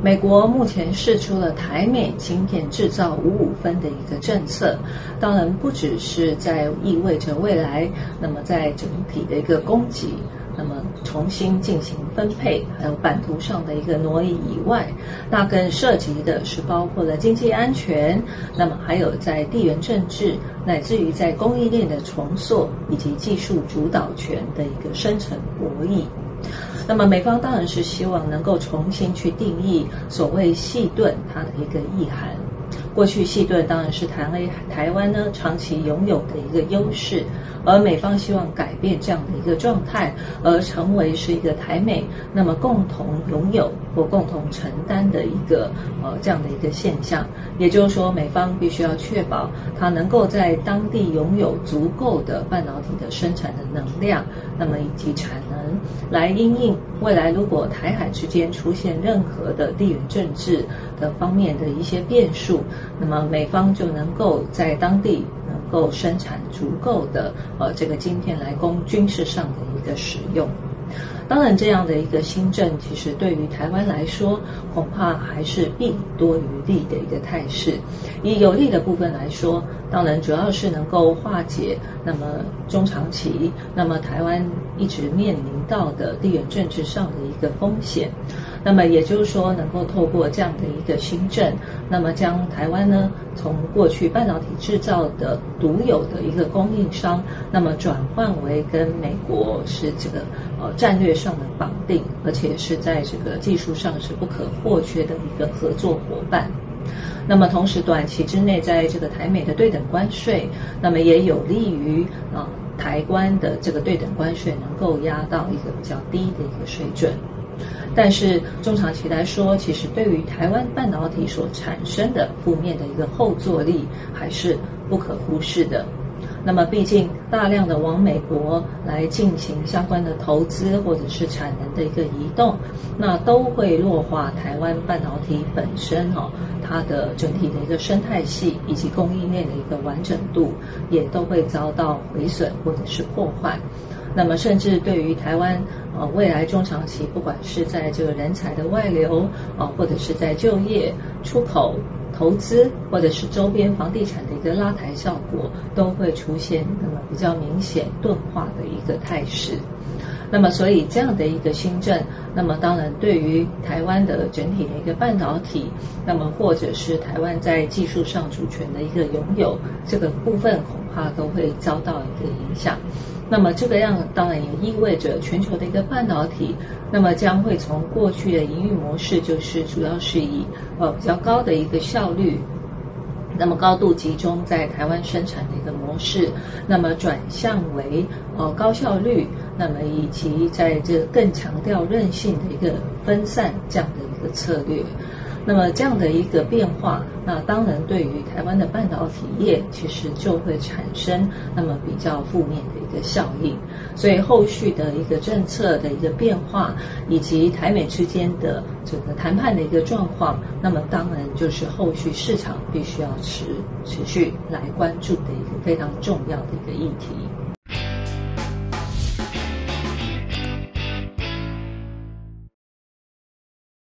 美国目前释出了台美晶片制造5-5分的一个政策，当然不只是在意味着未来，那么在整体的一个供给，那么重新进行分配，还有版图上的一个挪移以外，那更涉及的是包括了经济安全，那么还有在地缘政治，乃至于在供应链的重塑以及技术主导权的一个深层博弈。那么美方当然是希望能够重新去定义所谓细盾它的一个意涵。过去细盾当然是台湾呢长期拥有的一个优势，而美方希望改变这样的一个状态，而成为是一个台美那么共同拥有或共同承担的一个这样的一个现象。也就是说，美方必须要确保它能够在当地拥有足够的半导体的生产的能量，那么以及产能，来因应未来如果台海之间出现任何的地缘政治的方面的一些变数，那么美方就能够在当地能够生产足够的这个晶片来供军事上的一个使用。当然，这样的一个新政，其实对于台湾来说，恐怕还是弊多于利的一个态势。以有利的部分来说，当然主要是能够化解那么中长期，那么台湾一直面临到的地缘政治上的一个风险。那么也就是说，能够透过这样的一个新政，那么将台湾呢从过去半导体制造的独有的一个供应商，那么转换为跟美国是这个战略上的绑定，而且是在这个技术上是不可或缺的一个合作伙伴。那么同时短期之内，在这个台美的对等关税，那么也有利于台湾的这个对等关税能够压到一个比较低的一个水准。但是中长期来说，其实对于台湾半导体所产生的负面的一个后坐力还是不可忽视的。那么毕竟大量的往美国来进行相关的投资或者是产能的一个移动，那都会弱化台湾半导体本身它的整体的一个生态系以及供应链的一个完整度，也都会遭到毁损或者是破坏。那么甚至对于台湾未来中长期，不管是在这个人才的外流或者是在就业、出口、投资，或者是周边房地产的一个拉抬效果，都会出现那么比较明显钝化的一个态势。那么所以这样的一个新政，那么当然对于台湾的整体的一个半导体，那么或者是台湾在技术上主权的一个拥有，这个部分恐怕都会遭到一个影响。那么这个样当然也意味着全球的一个半导体，那么将会从过去的营运模式，就是主要是以比较高的一个效率，那么高度集中在台湾生产的一个模式，那么转向为高效率，那么以及在这更强调韧性的一个分散这样的一个策略。那么这样的一个变化，那当然对于台湾的半导体业其实就会产生那么比较负面的一个效应。所以后续的一个政策的一个变化，以及台美之间的这个谈判的一个状况，那么当然就是后续市场必须要持续来关注的一个非常重要的一个议题。